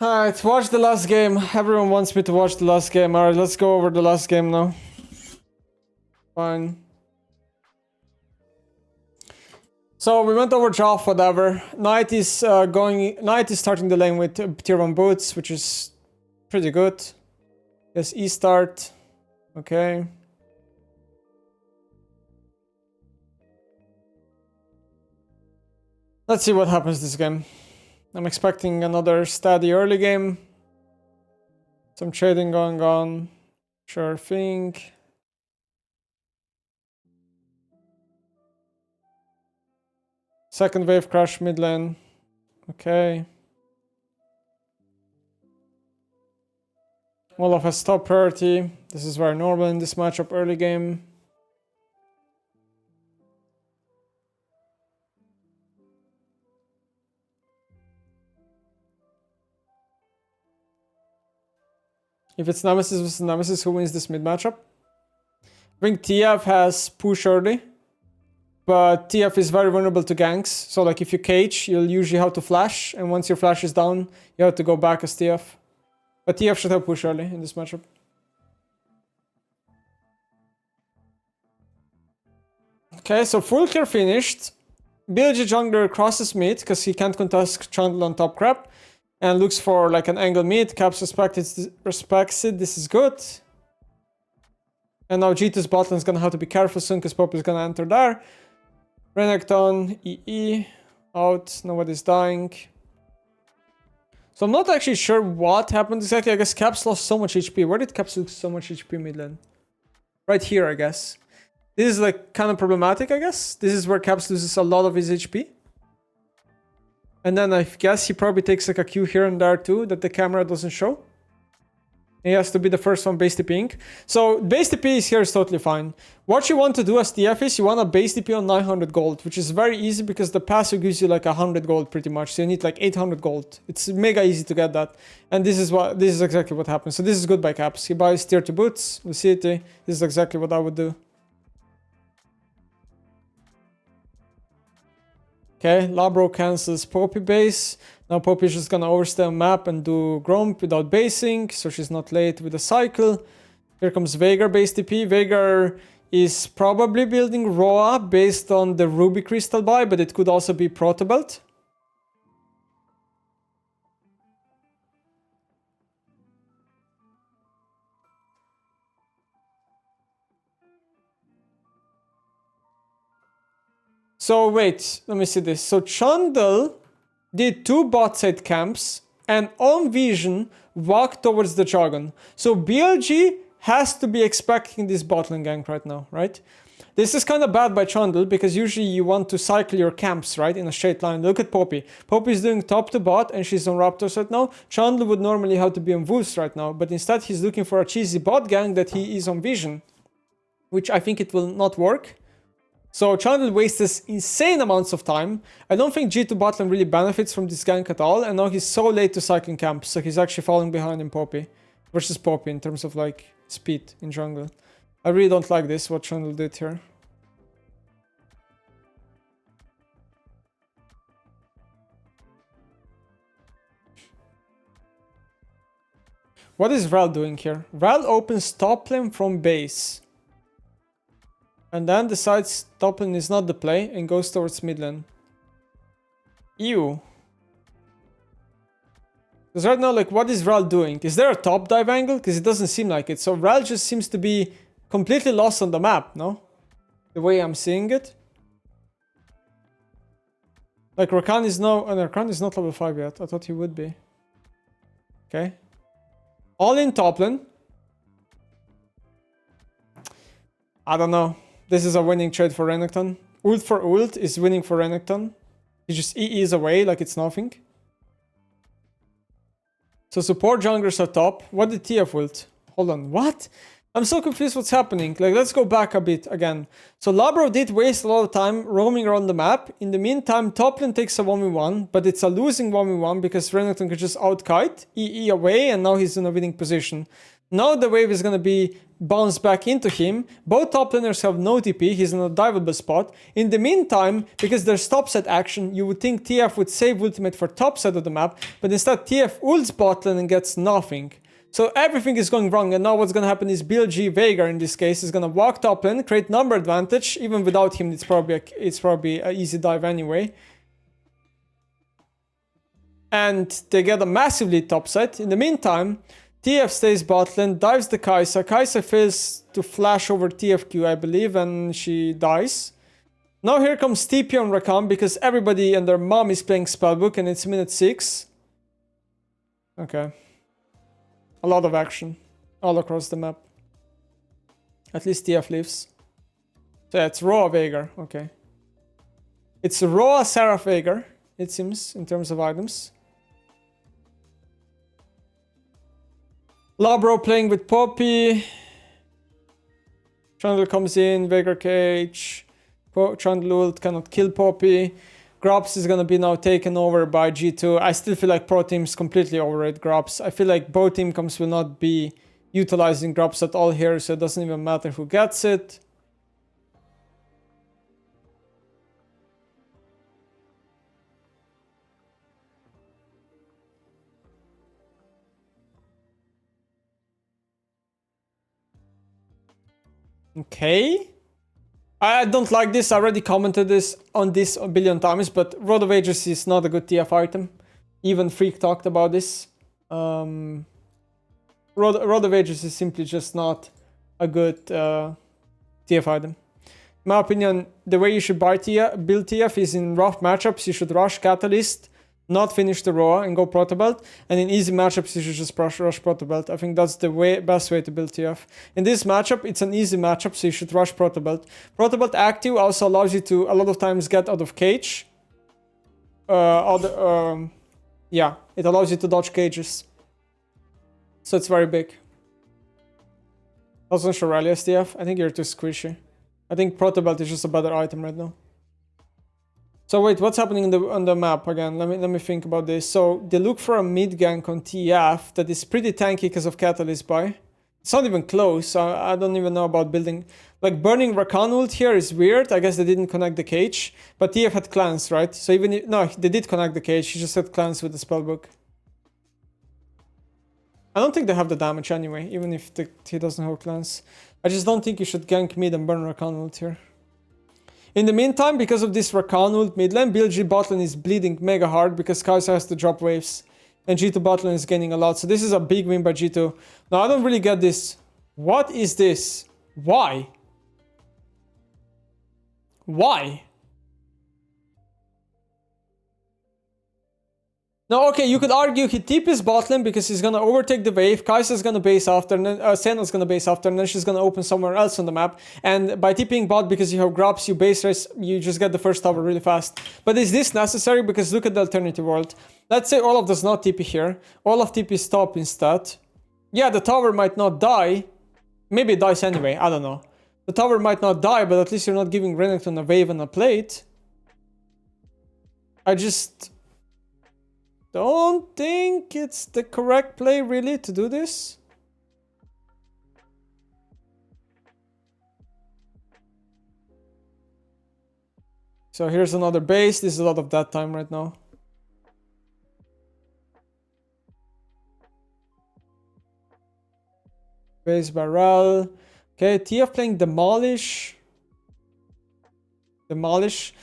Alright, watch the last game. Everyone wants me to watch the last game. Alright, let's go over the last game now. Fine. So we went over Joff, whatever. Knight is starting the lane with tier 1 boots, which is pretty good. Yes, E start. Okay. Let's see what happens this game. I'm expecting another steady early game. Some trading going on. Sure thing. Second wave crash mid lane. Okay. Olaf has top priority. This is very normal in this matchup early game. If it's Nemesis versus Nemesis, who wins this mid matchup? I think TF has push early. But TF is very vulnerable to ganks. So like if you cage, you'll usually have to flash. And once your flash is down, you have to go back as TF. But TF should have push early in this matchup. Okay, so full clear finished. BLG jungler crosses mid because he can't contest Trundle on top crap. And looks for like an angle mid. Caps respects it. This is good. And now G2's bot lane is gonna have to be careful soon because Pop is gonna enter there. Renekton, EE, out, nobody's dying. So I'm not actually sure what happened exactly. I guess Caps lost so much HP. Where did Caps lose so much HP mid lane? Right here, I guess. This is like kind of problematic, I guess. This is where Caps loses a lot of his HP. And then I guess he probably takes like a Q here and there too that the camera doesn't show. He has to be the first one base TPing. So base TP is here is totally fine. What you want to do as TF is you want to base TP on 900 gold, which is very easy because the passive gives you like 100 gold pretty much. So you need like 800 gold. It's mega easy to get that. And this is exactly what happens. So this is good by Caps. He buys tier 2 boots, Lucidity. This is exactly what I would do. Okay, Labro cancels Poppy base. Now Poppy is just gonna overstay a map and do Gromp without basing, so she's not late with the cycle. Here comes VEIGAR base TP. VEIGAR is probably building Roa based on the Ruby Crystal buy, but it could also be Protobelt. So wait, let me see this. So Trundle did 2 bot side camps and on vision walked towards the Jargon. So BLG has to be expecting this bot lane gank right now, right? This is kind of bad by Trundle because usually you want to cycle your camps, right, in a straight line. Look at Poppy. Poppy is doing top to bot and she's on Raptors right now. Trundle would normally have to be on Wolves right now, but instead he's looking for a cheesy bot gank that he is on vision, which I think it will not work. So Trundle wastes insane amounts of time. I don't think G2 bot lane really benefits from this gank at all, and now he's so late to cycling camps, so he's actually falling behind in Poppy versus Poppy in terms of like speed in jungle. I really don't like this, what Trundle did here. What is Ral doing here? Ral opens top lane from base. And then decides top lane is not the play and goes towards mid lane. Ew. Because right now, like, what is Ral doing? Is there a top dive angle? Because it doesn't seem like it. So Ral just seems to be completely lost on the map, no? The way I'm seeing it. Like, Rakan is now... And Rakan is not level 5 yet. I thought he would be. Okay. All in top lane. I don't know. This is a winning trade for Renekton. Ult for ult is winning for Renekton. He just EEs away like it's nothing. So support junglers are top. What did TF ult? Hold on, what? I'm so confused what's happening. Like, let's go back a bit again. So Labro did waste a lot of time roaming around the map. In the meantime, top lane takes a 1v1, but it's a losing 1v1 because Renekton could just outkite, EE away, and now he's in a winning position. Now the wave is going to be bounced back into him. Both top laners have no TP. He's in a diveable spot. In the meantime, because there's topside action, you would think TF would save ultimate for top side of the map, but instead TF ults bot lane and gets nothing. So everything is going wrong, and now what's going to happen is BLG VEIGAR in this case is going to walk top lane, create number advantage. Even without him, it's probably an easy dive anyway. And they get a massive lead topside. In the meantime, TF stays bot lane, dives the Kai'Sa. Kai'Sa fails to flash over TFQ, I believe, and she dies. Now here comes TP on Rakan because everybody and their mom is playing Spellbook and it's minute 6. Okay. A lot of action all across the map. At least TF lives. So yeah, it's raw VEIGAR. Okay. It's raw Seraph VEIGAR, it seems, in terms of items. Labro playing with Poppy. Trundle comes in, VEIGAR cage. Trundle ult cannot kill Poppy. Grubs is gonna be now taken over by G2. I still feel like pro teams completely overrate Grubs. I feel like both team comps will not be utilizing Grubs at all here, so it doesn't even matter who gets it. Okay. I don't like this. I already commented on this a billion times, but Rod of Ages is not a good TF item. Even Freak talked about this. Rod of Ages is simply just not a good TF item. In my opinion, the way you should build TF is in rough matchups. You should rush Catalyst, not finish the Roa and go Proto Belt. And in easy matchups, you should just rush Proto Belt. I think that's the best way to build TF. In this matchup, it's an easy matchup, so you should rush Proto Belt. Proto Belt active also allows you to, a lot of times, get out of cage. Yeah, it allows you to dodge cages. So it's very big. Also Shuralia's TF. I think you're too squishy. I think Proto Belt is just a better item right now. So wait, what's happening on the map again? Let me think about this. So they look for a mid gank on TF that is pretty tanky because of Catalyst buy. It's not even close. So I don't even know about building. Like burning Rakan ult here is weird. I guess they didn't connect the cage, but TF had clans, right? So even if, no, they did connect the cage. He just had clans with the spellbook. I don't think they have the damage anyway, even if he doesn't have clans. I just don't think you should gank mid and burn Rakan ult here. In the meantime, because of this Rakan ult mid lane, BLG bot lane is bleeding mega hard because Kai'Sa has to drop waves. And G2 bot lane is gaining a lot. So this is a big win by G2. Now I don't really get this. What is this? Why? Why? Now, okay, you could argue he TP his bot lane because he's gonna overtake the wave, Kai'Sa's gonna base after, and then Senna's gonna base after, and then she's gonna open somewhere else on the map. And by TPing bot, because you have grabs, you base race, you just get the first tower really fast. But is this necessary? Because look at the alternative world. Let's say Olaf does not TP here. Olaf TPs top instead. Yeah, the tower might not die. Maybe it dies anyway, I don't know. The tower might not die, but at least you're not giving Renekton a wave and a plate. I just don't think it's the correct play, really, to do this. So here's another base. This is a lot of that time right now. Base barrel. Okay, TF playing Demolish. Demolish.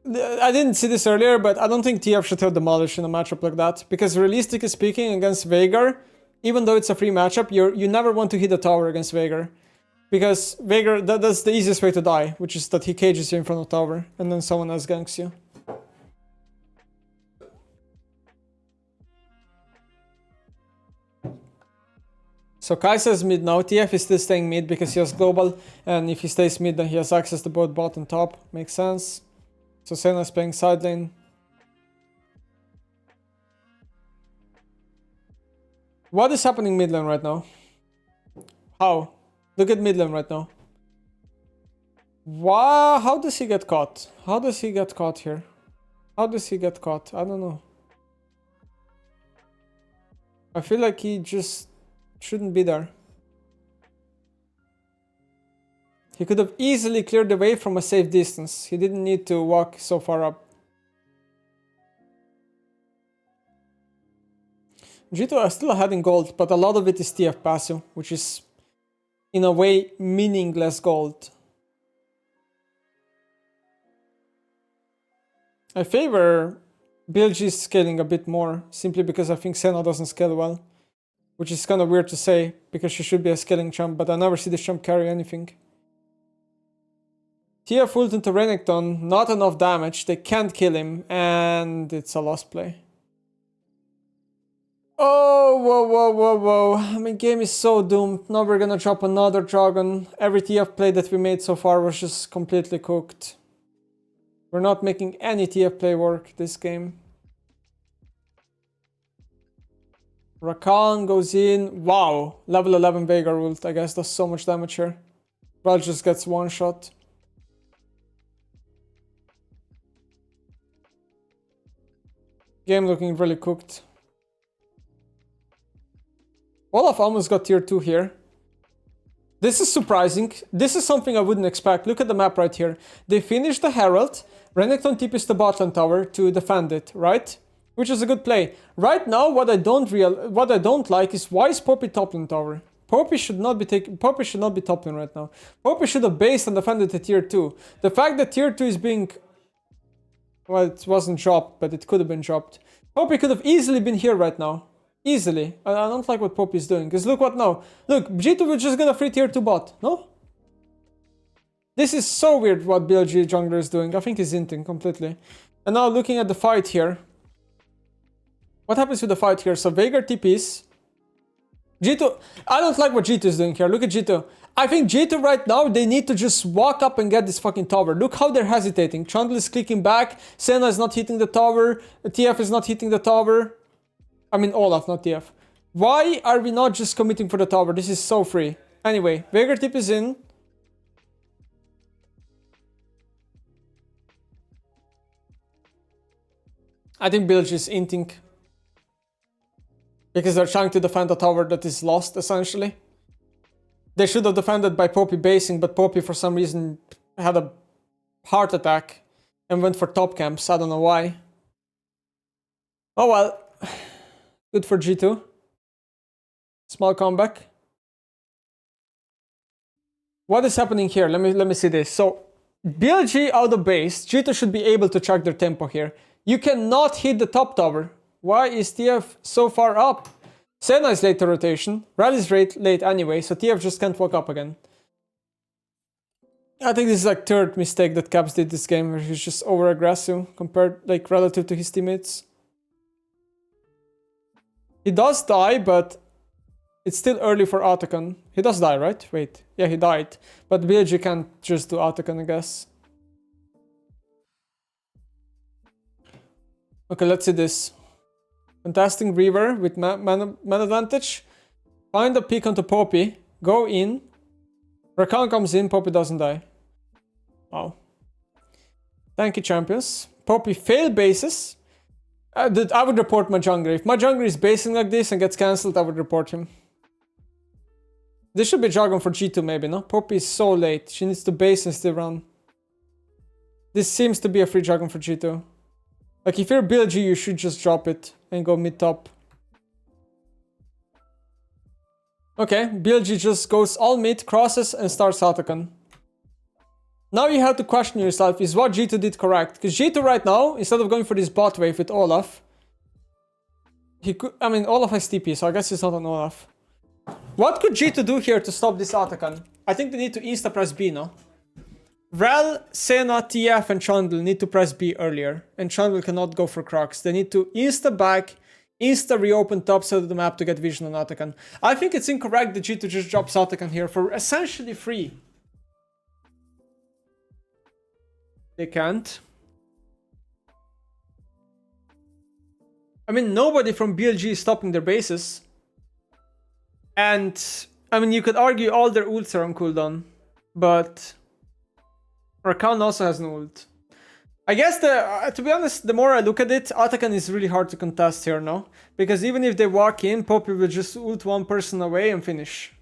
I didn't see this earlier, but I don't think TF should have Demolish in a matchup like that. Because realistically speaking, against VEIGAR, even though it's a free matchup, you never want to hit a tower against VEIGAR. Because VEIGAR, that's the easiest way to die, which is that he cages you in front of tower, and then someone else ganks you. So Kai'Sa is mid now. TF is still staying mid because he has global, and if he stays mid, then he has access to both bot and top. Makes sense. So Senna's playing side lane. What is happening mid lane right now? How? Look at mid lane right now. Wow, how does he get caught? How does he get caught here? How does he get caught? I don't know. I feel like he just Shouldn't be there. He could have easily cleared the way from a safe distance. He didn't need to walk so far up. G2 are still ahead in gold, but a lot of it is TF passive, which is, in a way, meaningless gold. I favor BLG scaling a bit more, simply because I think Senna doesn't scale well. Which is kind of weird to say, because she should be a scaling champ, but I never see this champ carry anything. TF ult into Renekton, not enough damage, they can't kill him, and it's a lost play. Oh, whoa. I mean, game is so doomed. Now we're gonna drop another dragon. Every TF play that we made so far was just completely cooked. We're not making any TF play work this game. Rakan goes in. Wow, level 11 VEIGAR ult, I guess does so much damage here. Brad just gets one shot. Game looking really cooked. Olaf almost got tier 2 here. This is surprising. This is something I wouldn't expect. Look at the map right here. They finished the Herald. Renekton TPs the bot lane tower to defend it, right? Which is a good play. Right now, what I don't like is, why is Poppy top lane tower? Poppy should not be top lane right now. Poppy should have based and defended the tier 2. The fact that tier 2 is being, well, it wasn't dropped, but it could have been dropped. Poppy could have easily been here right now. Easily. I don't like what Poppy is doing. Because look what now. Look, G2 was just gonna free tier 2 bot. No? This is so weird what BLG jungler is doing. I think he's inting completely. And now looking at the fight here. What happens with the fight here? So VEIGAR TPs. G2. I don't like what G2 is doing here. Look at G2. I think G2 right now, they need to just walk up and get this fucking tower. Look how they're hesitating. Chandler is clicking back. Senna is not hitting the tower. TF is not hitting the tower. I mean Olaf, not TF. Why are we not just committing for the tower? This is so free. Anyway, VEIGAR tip is in. I think BLG is inting. Because they're trying to defend a tower that is lost, essentially. They should have defended by Poppy basing, but Poppy for some reason had a heart attack and went for top camps. I don't know why. Oh well. Good for G2. Small comeback. What is happening here? Let me see this. So BLG out of base. G2 should be able to track their tempo here. You cannot hit the top tower. Why is TF so far up? Senna is late to rotation. Rally is late anyway, so TF just can't walk up again. I think this is like third mistake that Caps did this game, where he's just over aggressive compared, like, relative to his teammates. He does die, but it's still early for Autocon. He does die, right? Wait. Yeah, he died. But BLG can't just do Autocon, I guess. Okay, let's see this. Contesting Reaver with man advantage. Find a pick onto Poppy. Go in. Rakan comes in. Poppy doesn't die. Wow. Thank you, champions. Poppy fail bases. I would report my jungler. If my jungler is basing like this and gets cancelled, I would report him. This should be Dragon for G2 maybe, no? Poppy is so late. She needs to base and still run. This seems to be a free Dragon for G2. Like, if you're BLG, you should just drop it and go mid-top. Okay, BLG just goes all mid, crosses, and starts Autocon. Now you have to question yourself, is what G2 did correct? Because G2 right now, instead of going for this bot wave with Olaf, he could, I mean, Olaf has TP, so I guess it's not on Olaf. What could G2 do here to stop this Autocon? I think they need to insta-press B, no? Rel, Senna, TF, and Chandler need to press B earlier, and Chandler cannot go for Crocs. They need to insta-back, insta-reopen top side of the map to get vision on Autocon. I think it's incorrect that G2 just drops Autocon here for essentially free. They can't. I mean, nobody from BLG is stopping their bases. And, I mean, you could argue all their ults are on cooldown. But Rakan also has an ult. I guess to be honest, the more I look at it, Atakan is really hard to contest here, no? Because even if they walk in, Poppy will just ult one person away and finish.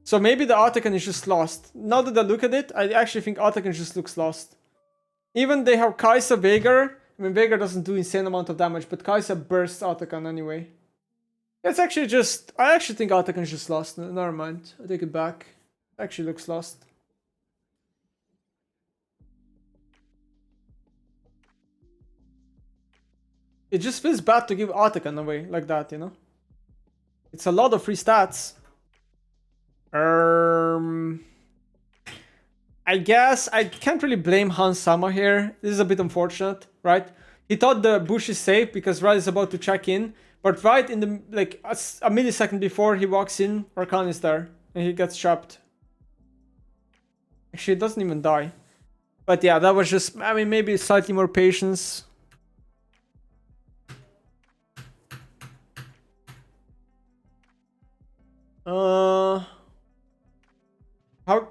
So maybe the Atakan is just lost. Now that I look at it, I actually think Atakan just looks lost. Even they have Kai'Sa VEIGAR. I mean, VEIGAR doesn't do insane amount of damage, but Kai'Sa bursts Atakan anyway. It's actually just... I actually think Atakan's just lost. Never mind. I take it back. Actually looks lost. It just feels bad to give Atakan away like that, you know? It's a lot of free stats. I guess I can't really blame Hans Sama here. This is a bit unfortunate, right? He thought the bush is safe because Rad is about to check in. But right in the, like, a millisecond before he walks in, Rakan is there. And he gets trapped. Actually, it doesn't even die. But yeah, that was just, I mean, maybe slightly more patience.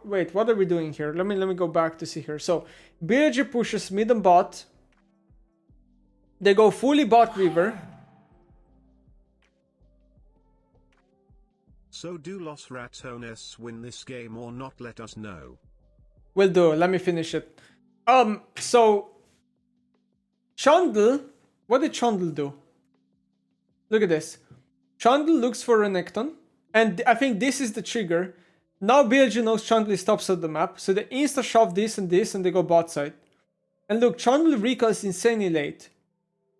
Wait, what are we doing here? Let me go back to see here. So BLG pushes mid and bot. They go fully bot river. So do Los Ratones win this game or not? Let us know. Will do. Let me finish it. So Chandel, what did Chandel do? Look at this. Chandel looks for Renekton, and I think this is the trigger. Now BLG knows Chandel is top side of the map, so they insta shove this, and they go bot side. And look, Chandel recoils insanely late.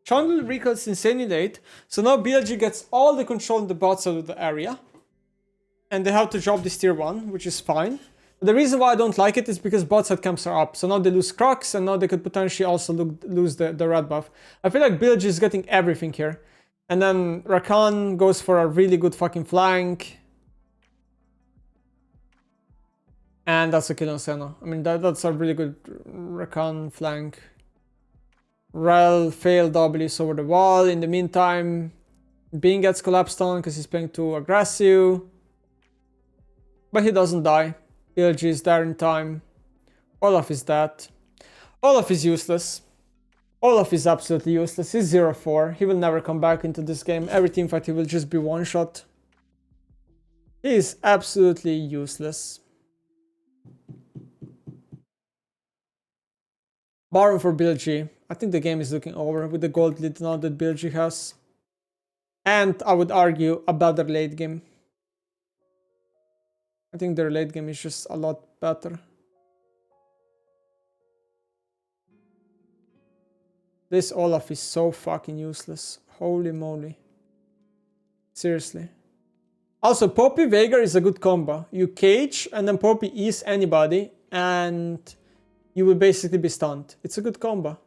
So now BLG gets all the control in the bot side of the area. And they have to drop this tier 1, which is fine. But the reason why I don't like it is because bot side camps are up. So now they lose Crocs, and now they could potentially also lose the red buff. I feel like BLG is getting everything here. And then Rakan goes for a really good fucking flank. And that's a kill on Senna. I mean, that's a really good Rakan flank. Rel failed W's over the wall. In the meantime, Bean gets collapsed on because he's playing too aggressive. But he doesn't die. BLG is there in time. Olaf is dead. Olaf is useless. Olaf is absolutely useless. He's 0-4. He will never come back into this game. Every teamfight he will just be one shot. He is absolutely useless. Baron for BLG. I think the game is looking over with the gold lead now that BLG has. And I would argue a better late game. I think their late game is just a lot better. This Olaf is so fucking useless. Holy moly. Seriously. Also, Poppy VEIGAR is a good combo. You cage and then Poppy E's anybody and you will basically be stunned. It's a good combo.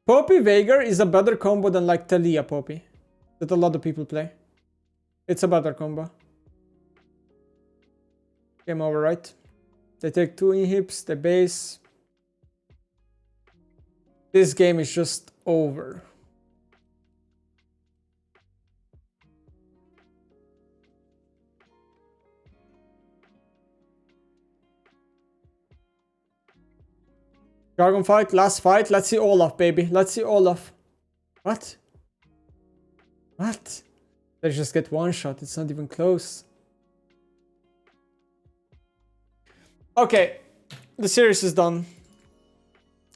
Poppy VEIGAR is a better combo than like Talia Poppy that a lot of people play. It's a better combo. Game over, right? They take 2 inhibs, they base. This game is just over. Dragon fight, last fight. Let's see Olaf, baby. Let's see Olaf. What? What? Let's just get one shot. It's not even close. Okay. The series is done.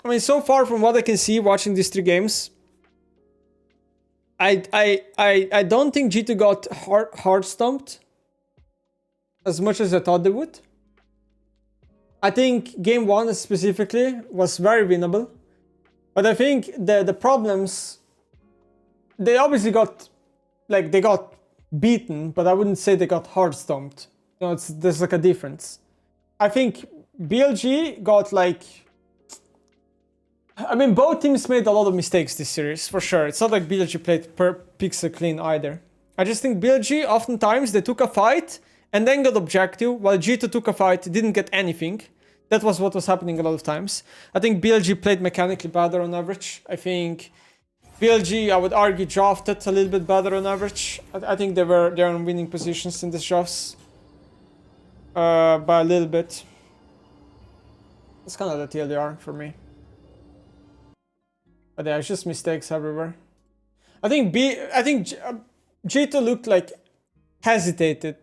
I mean, so far from what I can see watching these 3 games, I don't think G2 got hard stumped as much as I thought they would. I think game 1 specifically was very winnable. But I think the problems, they obviously got, like, they got beaten, but I wouldn't say they got hard stomped. You know, there's like a difference. I think BLG got like, I mean, both teams made a lot of mistakes this series, for sure. It's not like BLG played per pixel clean either. I just think BLG, oftentimes, they took a fight and then got objective, while G2 took a fight, didn't get anything. That was what was happening a lot of times. I think BLG played mechanically better on average. I think BLG, I would argue, drafted a little bit better on average. I think they're in winning positions in this drafts. By a little bit. That's kind of the TLDR for me. But yeah, it's just mistakes everywhere. I think G2 looked like hesitated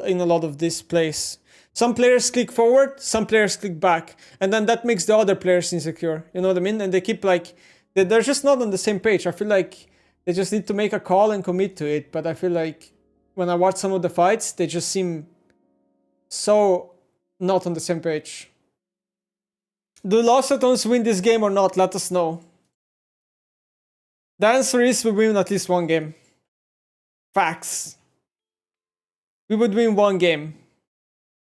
in a lot of these plays. Some players click forward, some players click back, and then that makes the other players insecure. You know what I mean? And they keep like they're just not on the same page. I feel like they just need to make a call and commit to it. But I feel like when I watch some of the fights, they just seem so not on the same page. Do Lost Atoms win this game or not? Let us know. The answer is we win at least one game. Facts. We would win one game.